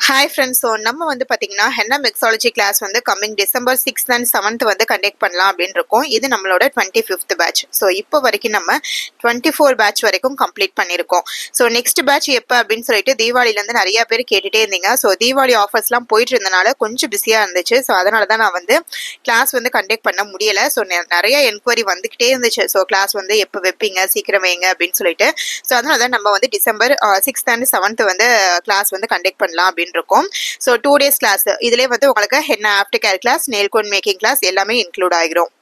Hi friends. So நம்ம வந்து பார்த்தீங்கன்னா ஹென்னா மிக்ஸாலஜி கிளாஸ் வந்து coming December 6th and 7th வந்து கண்டக்ட் பண்ணலாம் அப்படின்னு இருக்கோம். இது நம்மளோட 25th பேட்ச். ஸோ இப்போ வரைக்கும் நம்ம 24 பேட்ச் வரைக்கும் கம்ப்ளீட் பண்ணியிருக்கோம். ஸோ நெக்ஸ்ட் பேட்ச் எப்போ அப்படின்னு சொல்லிட்டு தீபாவளிலேருந்து நிறையா பேர் கேட்டுகிட்டே இருந்தீங்க. ஸோ தீபாவளி ஆஃபர்ஸ்லாம் போயிட்டு இருந்தனால கொஞ்சம் பிஸியாக இருந்துச்சு. ஸோ அதனால தான் நான் வந்து கிளாஸ் வந்து கண்டக்ட் பண்ண முடியலை. ஸோ நிறைய என்கொயரி வந்துக்கிட்டே இருந்துச்சு. ஸோ கிளாஸ் வந்து எப்போ வைப்பீங்க, சீக்கிரம் வைங்க அப்படின்னு சொல்லிட்டு. ஸோ அதனால தான் நம்ம வந்து டிசம்பர் 6th அண்ட் 7th வந்து கிளாஸ் வந்து கண்டக்ட் பண்ணலாம் அப்படின்னு இருக்கும். So 2 days class. இதுலேயே வந்து உங்களுக்கு henna after care class, nail cone making class எல்லாமே இன்க்ளூட் ஆகிரும்.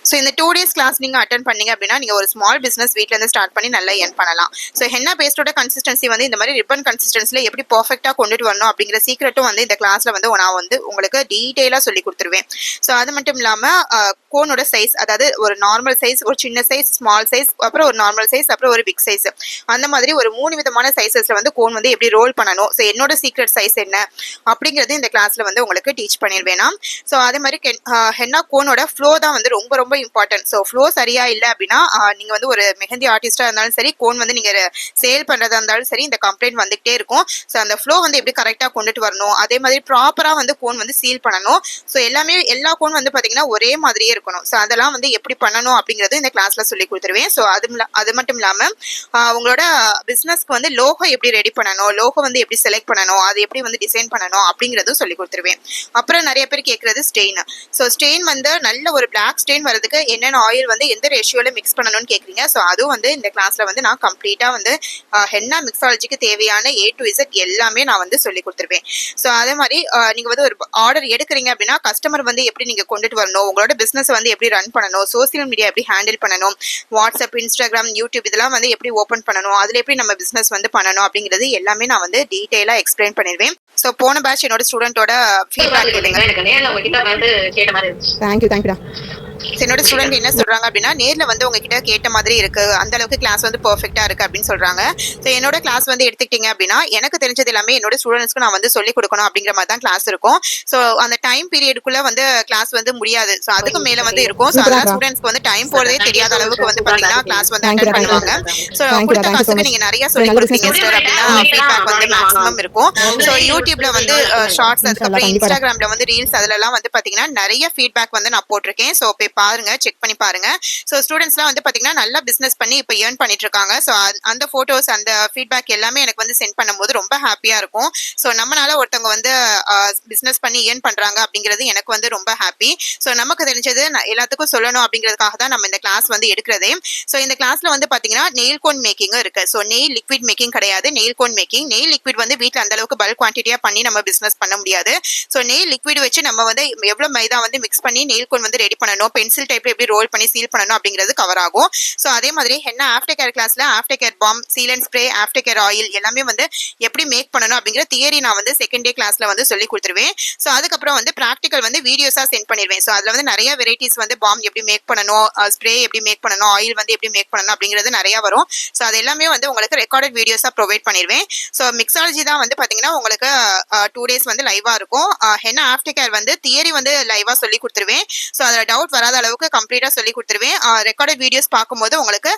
ஸோ இந்த 2 days கிளாஸ் நீங்கள் அட்டன் பண்ணீங்க அப்படின்னா நீங்கள் ஒரு ஸ்மால் பிஸ்னஸ் வீட்டிலேருந்து ஸ்டார்ட் பண்ணி நல்லா ஏர்ன் பண்ணலாம். ஸோ ஹென்னா பேஸ்டோட கன்சிஸ்டன்சி வந்து இந்த மாதிரி ரிப்பன் கன்சிஸ்டன்சியில் எப்படி பர்ஃபெக்டாக கொண்டுட்டு வரணும் அப்படிங்கிற சீக்ரெட்டும் வந்து இந்த கிளாஸில் வந்து நான் வந்து உங்களுக்கு டீட்டெயிலாக சொல்லி கொடுத்துருவேன். ஸோ அது மட்டும் இல்லாமல் கோனோட சைஸ், அதாவது ஒரு நார்மல் சைஸ், ஒரு சின்ன சைஸ், ஸ்மால் சைஸ், அப்புறம் ஒரு நார்மல் சைஸ், அப்புறம் ஒரு பிக் சைஸ், அந்த மாதிரி ஒரு 3 விதமான சைஸஸில் வந்து கோன் வந்து எப்படி ரோல் பண்ணணும், ஸோ என்னோட சீக்ரெட் சைஸ் என்ன அப்படிங்கிறது இந்த கிளாஸில் வந்து உங்களுக்கு டீச் பண்ணிடுவேனா. ஸோ அதே மாதிரி ஹென்னா கோனோட ஃப்ளோ தான் வந்து ரொம்ப ரொம்ப இம்பார்ட்டன்ட். ஸோ ஃப்ளோ சரியா இல்லை அப்படின்னா நீங்கள் வந்து ஒரு மெஹந்தி ஆர்டிஸ்டாக இருந்தாலும் சரி, கோன் வந்து நீங்கள் சேல் பண்ணுறதா இருந்தாலும் சரி, இந்த கம்ப்ளைண்ட் வந்துகிட்டே இருக்கும். ஸோ அந்த ஃப்ளோ வந்து எப்படி கரெக்டாக கொண்டுட்டு வரணும், அதே மாதிரி ப்ராப்பராக வந்து கோன் வந்து சீல் பண்ணணும். ஸோ எல்லா கோன் வந்து பார்த்தீங்கன்னா ஒரே மாதிரியே இருக்கணும். ஸோ அதெல்லாம் வந்து எப்படி பண்ணணும் அப்படிங்கிறது இந்த கிளாஸில் சொல்லி கொடுத்துருவேன். ஸோ அது மட்டும் இல்லாமல் உங்களோட பிஸ்னஸ்க்கு வந்து லோகோ எப்படி ரெடி பண்ணணும், லோகோ வந்து எப்படி செலக்ட் பண்ணணும், அது எப்படி வந்து டிசைன் பண்ணணும் அப்படிங்கிறதும் சொல்லி கொடுத்துருவேன். அப்புறம் நிறைய பேர் கேட்குறது ஸ்டெயின். ஸோ ஸ்டெயின் வந்து நல்ல ஒரு பிளாக் ஸ்டெயின் வரதுக்கு என்னென்ன ஆயில் வந்து எந்த ரேஷியோவில் மிக்ஸ் பண்ணணும்னு கேட்குறீங்க. ஸோ அதுவும் வந்து இந்த கிளாஸில் வந்து நான் கம்ப்ளீட்டாக வந்து ஹென்னா மிக்ஸாலஜிக்கு தேவையான A to Z எல்லாமே நான் வந்து சொல்லி கொடுத்துருவேன். ஸோ அதே மாதிரி நீங்கள் வந்து ஒரு ஆர்டர் எடுக்கிறீங்க அப்படின்னா கஸ்டமர் வந்து எப்படி நீங்கள் கொண்டுட்டு வரணும், உங்களோட பிஸ்னஸ் வந்து எப்படி ரன் பண்ணணும், சோசியல் மீடியா எப்படி ஹேண்டில் பண்ணணும், வாட்ஸ்அப், இன்ஸ்டாகிராம், யூடியூப் இதெல்லாம் வந்து எப்படி ஓப்பன் பண்ணணும், அதில் எப்படி நம்ம பிஸ்னஸ் வந்து பண்ணணும் அப்படிங்கிறது எல்லாமே நான் வந்து டீட்டெயிலாக எக்ஸ்பிளைன் பண்ணிடுவேன். ஸோ போன பேட்ச் என்னோட ஸ்டூடெண்ட்டோட ஃபீட்பேக் தேங்க்யூடா. என்னோட ஸ்டூடெண்ட் என்ன சொல்றாங்க அப்படின்னா, நேரில் வந்து உங்ககிட்ட கேட்ட மாதிரி இருக்கு, அந்த அளவுக்கு கிளாஸ் வந்து பர்ஃபெக்டா இருக்கு அப்படின்னு சொல்றாங்க. ஸோ என்னோட கிளாஸ் வந்து எடுத்துக்கிட்டீங்க அப்படின்னா எனக்கு தெரிஞ்சது எல்லாமே என்னோட ஸ்டூடெண்ட்ஸ்க்கு நான் வந்து சொல்லிக் கொடுக்கணும் அப்படிங்கிற மாதிரி தான் கிளாஸ் இருக்கும். ஸோ அந்த டைம் பீரியடுக்குள்ள வந்து கிளாஸ் வந்து முடியாது. ஸோ அதுக்கு மேல வந்து இருக்கும். ஸோ அதெல்லாம் ஸ்டூடெண்ட்ஸ்க்கு வந்து டைம் போறதே தெரியாத அளவுக்கு வந்து பாத்தீங்கன்னா கிளாஸ் வந்து அட்டென்ட் பண்ணுவாங்க. ஸோ கொடுத்த கிளாஸுக்கு நீங்க நிறைய சொல்லி கொடுப்பீங்க சார் அப்படின்னா ஃபீட்பேக் வந்து மேக்ஸிமம் இருக்கும். ஸோ யூடியூப்ல வந்து ஷார்ட்ஸ், அதுக்கப்புறம் இன்ஸ்டாகிராம்ல வந்து ரீல்ஸ், அதுலலாம் வந்து பாத்தீங்கன்னா நிறைய ஃபீட்பேக் வந்து நான் போட்டிருக்கேன். ஸோ போய் பாருங்க, செக் பண்ணி பாருங்க. ஸோ ஸ்டூடெண்ட்ஸ்லாம் வந்து பாத்தீங்கன்னா நல்லா பிசினஸ் பண்ணி இப்போ ஏர்ன் பண்ணிட்டு இருக்காங்க. ஸோ அந்த போட்டோஸ், அந்த ஃபீட்பேக் எல்லாமே எனக்கு வந்து சென்ட் பண்ணும்போது ரொம்ப ஹாப்பியா இருக்கும். ஸோ நம்மளால ஒருத்தவங்க வந்து பிசினஸ் பண்ணி ஏர்ன் பண்றாங்க அப்படிங்கிறது எனக்கு வந்து ரொம்ப ஹாப்பி. ஸோ நமக்கு தெரிஞ்சது எல்லாத்துக்கும் சொல்லணும் அப்படிங்கிறதுக்காக தான் நம்ம இந்த கிளாஸ் வந்து எடுக்கிறதே. ஸோ இந்த கிளாஸ்ல வந்து பாத்தீங்கன்னா நெயில் கோன் மேக்கிங் இருக்கு. ஸோ நெயில் லிக்விட் மேக்கிங் கிடையாது, nail cone making. Nail liquid வந்து வீட்டில் அந்த அளவுக்கு பல்க் குவான்டிட்டியா பண்ணி நம்ம பிசினஸ் பண்ண முடியாது. ஸோ நெயில் லிக்விட் வச்சு நம்ம வந்து எவ்வளவு மைதா வந்து மிக்ஸ் பண்ணி நெயில் கோன் வந்து ரெடி பண்ணணும், பென்சில் டைப்ல எப்படி ரோல் பண்ணி சீல் பண்ணணும் அப்படிங்கிறது கவர் ஆகும். ஸோ அதே மாதிரி ஹென்னா ஆஃப்டர் கேர் கிளாஸ்ல after care balm, seal and spray, after care oil எல்லாமே வந்து எப்படி மேக் பண்ணணும் அப்படிங்கிற தியரி நான் வந்து செகண்ட் டே கிளாஸ்ல வந்து சொல்லி கொடுத்துருவேன். ஸோ அதுக்கப்புறம் வந்து ப்ராக்டிக்கல் வந்து வீடியோஸா சென்ட் பண்ணிடுவேன். ஸோ அதுல வந்து நிறைய வெரைட்டிஸ் வந்து பாம் எப்படி மேக் பண்ணணும், ஸ்ப்ரே எப்படி மேக் பண்ணணும், ஆயில் வந்து எப்படி மேக் பண்ணணும் அப்படிங்கிறது நிறைய வரும். ஸோ அது எல்லாமே வந்து உங்களுக்கு ரெக்கார்டட் வீடியோஸா ப்ரொவைட் பண்ணிடுவேன். ஸோ மிக்ஸாலஜி தான் வந்து பாத்தீங்கன்னா உங்களுக்கு 2 days வந்து லைவா இருக்கும். ஹென்னா ஆஃப்டர் கேர் வந்து தியரி வந்து லைவா சொல்லி கொடுத்துருவேன். ஸோ அதில் டவுட் வராத அளவுக்கு கம்ப்ளீட்டா சொல்லி கொடுத்துருவேன். ரெக்கார்டட் வீடியோஸ் பார்க்கும்போது உங்களுக்கு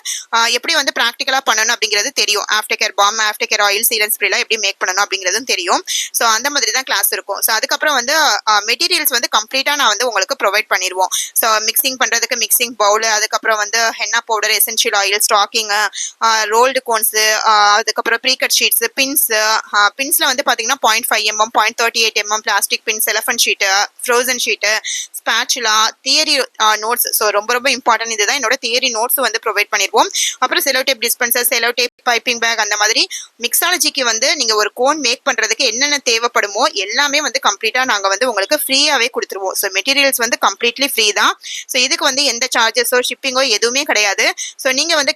எப்படி வந்து ப்ராக்டிக்கலா பண்ணணும் அப்படிங்கிறது தெரியும். After care balm, after care oil, seal and ஸ்ப்ரேலாம் எப்படி மேக் பண்ணணும் அப்படிங்கிறதும் தெரியும். ஸோ அந்த மாதிரி தான் கிளாஸ் இருக்கும். ஸோ அதுக்கப்புறம் வந்து மெட்டீரியல்ஸ் வந்து கம்ப்ளீட்டா நான் வந்து உங்களுக்கு ப்ரொவைட் பண்ணிடுவோம். ஸோ மிக்சிங் பண்றதுக்கு மிக்சிங் பவுல், அதுக்கப்புறம் வந்து henna powder, essential oil, stocking, rolled cones, அதுக்கப்புறம் ப்ரீகட் ஷீட்ஸ், பின்ஸ்ல வந்து பாத்தீங்கன்னா 0.5 mm, 0.38 mm plastic pins, elephant sheet, frozen sheet, spatula, theory notes. So ரொம்ப ரொம்ப இம்பார்ட்டன்ட். இதுதான் என்னோட தியரி நோட்ஸ் வந்து ப்ரொவைட் பண்ணிடுவோம். அப்புறம் cello tape dispenser, cello tape piping bag, அந்த மாதிரி மிக்ஸாலஜிக்கு வந்து நீங்க ஒரு கோன் மேக் பண்றதுக்கு என்னென்ன தேவைப்படுமோ எல்லாமே வந்து கம்ப்ளீட்டா நாங்க வந்து உங்களுக்கு ஃப்ரீயாவே கொடுத்துருவோம். ஸோ மெட்டீரியல்ஸ் வந்து கம்ப்ளீட்லி ஃப்ரீ தான். ஸோ இதுக்கு வந்து எந்த சார்ஜஸோ ஷிப்பிங்கோ எதுவுமே கிடையாது. ஸோ நீங்க வந்து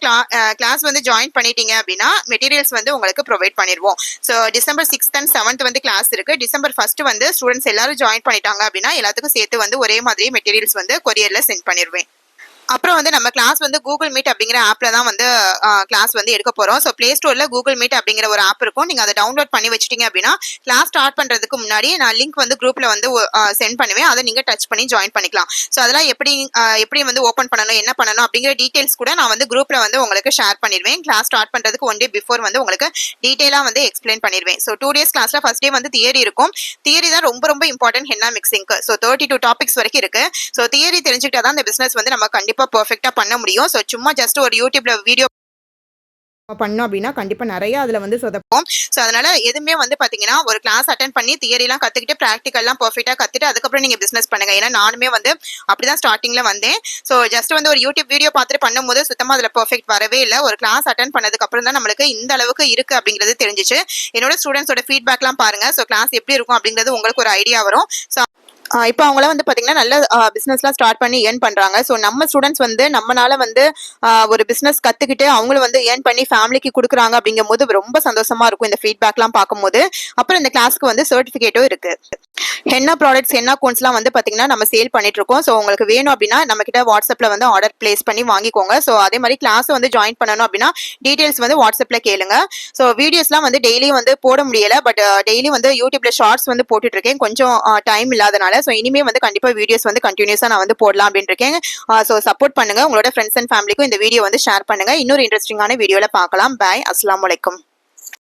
கிளாஸ் வந்து ஜாயின் பண்ணிட்டீங்க அப்படின்னா மெட்டீரியல்ஸ் வந்து உங்களுக்கு ப்ரொவைட் பண்ணிடுவோம். So December 6th and 7th வந்து கிளாஸ் இருக்கு. டிசம்பர் 1st வந்து ஸ்டூடெண்ட்ஸ் எல்லாரும் ஜாயின் பண்ணிட்டாங்க அப்படின்னா எல்லாத்துக்கும் சேர்த்து வந்து ஒரே மாதிரி மெட்டீரியல்ஸ் வந்து கொரியர்ல சென்ட் பண்ணிடுவேன். அப்புறம் வந்து நம்ம கிளாஸ் வந்து கூகுள் மீட் அப்படிங்கிற ஆப்ல தான் வந்து கிளாஸ் வந்து எடுக்க போறோம். ஸோ பிளே ஸ்டோர்ல கூகுள் மீட் அப்படிங்கிற ஒரு ஆப் இருக்கும். நீங்க அதை டவுன்லோட் பண்ணி வச்சிட்டீங்க அப்படின்னா கிளாஸ் ஸ்டார்ட் பண்றதுக்கு முன்னாடி நான் லிங்க் வந்து குரூப்ல வந்து சென்ட் பண்ணுவேன். அதை நீங்க டச் பண்ணி ஜாயின் பண்ணிக்கலாம். ஸோ அதெல்லாம் எப்படி வந்து ஓப்பன் பண்ணணும், என்ன பண்ணணும் அப்படிங்கிற டீடைல்ஸ் கூட நான் வந்து குரூப்ல வந்து உங்களுக்கு ஷேர் பண்ணிடுவேன். கிளாஸ் ஸ்டார்ட் பண்றதுக்கு ஒன் டே பிஃபோர் வந்து உங்களுக்கு டீடைலா வந்து எக்ஸ்பிளைன் பண்ணிடுவேன். ஸோ 2 டேஸ் கிளாஸ்ல ஃபர்ஸ்ட் டே வந்து தியரி இருக்கும். தியரி தான் ரொம்ப ரொம்ப இம்பார்ட்டன்ட் ஹென்னா மிக்சிங்க்கு. ஸோ 32 டாபிக்ஸ் வரைக்கும் இருக்கு. ஸோ தியரி தெரிஞ்சுக்கிட்டா தான் இந்த பிசினஸ் வந்து நம்ம கண்டிப்பா பெர்ஃபெக்ட்டா பண்ண முடியும். ஸோ சும்மா ஜஸ்ட் ஒரு யூடியூப்ல வீடியோ பண்ணோம் அப்படின்னா கண்டிப்பா நிறைய அதுல வந்து சொதப்போம். ஸோ அதனால எதுவுமே வந்து பாத்தீங்கன்னா ஒரு கிளாஸ் அட்டன் பண்ணி தியரிலாம் கத்துக்கிட்டு ப்ராக்டிகல்லாம் பெர்ஃபெக்ட்டா கத்துட்டு அதுக்கப்புறம் நீங்க பிசினஸ் பண்ணுங்க. ஏன்னா நானுமே வந்து அப்படிதான் ஸ்டார்டிங்ல வந்தேன். ஸோ ஜஸ்ட் வந்து ஒரு யூடியூப் வீடியோ பார்த்துட்டு பண்ணும்போது சுத்தமா அதுல பெர்ஃபெக்ட் வரவே இல்லை. ஒரு கிளாஸ் அட்டன் பண்ணதுக்கு அப்புறம் தான் நம்மளுக்கு இந்த அளவுக்கு இருக்கு அப்படிங்கிறது தெரிஞ்சிச்சு. என்னோட ஸ்டூடெண்ட்ஸோட ஃபீட்பேக்லாம் பாருங்க. ஸோ கிளாஸ் எப்படி இருக்கும் அப்படிங்கிறது உங்களுக்கு ஒரு ஐடியா வரும். ஸோ இப்போ அவங்களாம் வந்து பார்த்தீங்கன்னா நல்ல பிஸ்னஸ்லாம் ஸ்டார்ட் பண்ணி ஏர்ன் பண்ணுறாங்க. ஸோ நம்ம ஸ்டூடெண்ட்ஸ் வந்து நம்மளால வந்து ஒரு பிஸ்னஸ் கற்றுக்கிட்டு அவங்களும் வந்து ஏர்ன் பண்ணி ஃபேமிலிக்கு கொடுக்குறாங்க அப்படிங்கும்போது ரொம்ப சந்தோஷமா இருக்கும் இந்த ஃபீட்பேக்லாம் பார்க்கும்போது. அப்புறம் இந்த கிளாஸ்க்கு வந்து சர்டிஃபிகேட்டும் இருக்கு. ஹென்னா ப்ராடக்ட்ஸ் ஹென்னா கோன்ஸ்லாம் வந்து பார்த்தீங்கன்னா நம்ம சேல் பண்ணிட்டு இருக்கோம். ஸோ உங்களுக்கு வேணும் அப்படின்னா நம்ம கிட்ட வாட்ஸ்அப்பில் வந்து ஆர்டர் பிளேஸ் பண்ணி வாங்கிக்கோங்க. ஸோ அதே மாதிரி கிளாஸ் வந்து ஜாயின் பண்ணணும் அப்படின்னா டீடைல்ஸ் வந்து வாட்ஸ்அப்பில் கேளுங்க. ஸோ வீடியோஸ்லாம் வந்து டெய்லியும் வந்து போட முடியல. பட் டெய்லி வந்து யூடியூப்ல ஷார்ட்ஸ் வந்து போட்டுட்டு இருக்கேன். கொஞ்சம் டைம் இல்லாதனால. ஸோ இனிமே வந்து கண்டிப்பாக வீடியோஸ் வந்து கண்டினியூஸாக நான் வந்து போடலாம் அப்படின்னு இருக்கேன். ஸோ சப்போர்ட் பண்ணுங்க. உங்களோட ஃப்ரெண்ட்ஸ் அண்ட் ஃபேமிலிக்கும் இந்த வீடியோ வந்து ஷேர் பண்ணுங்க. இன்னொரு இன்ட்ரெஸ்டிங்கான வீடியோவில் பார்க்கலாம். பாய். அஸ்ஸலாமு அலைக்கும்.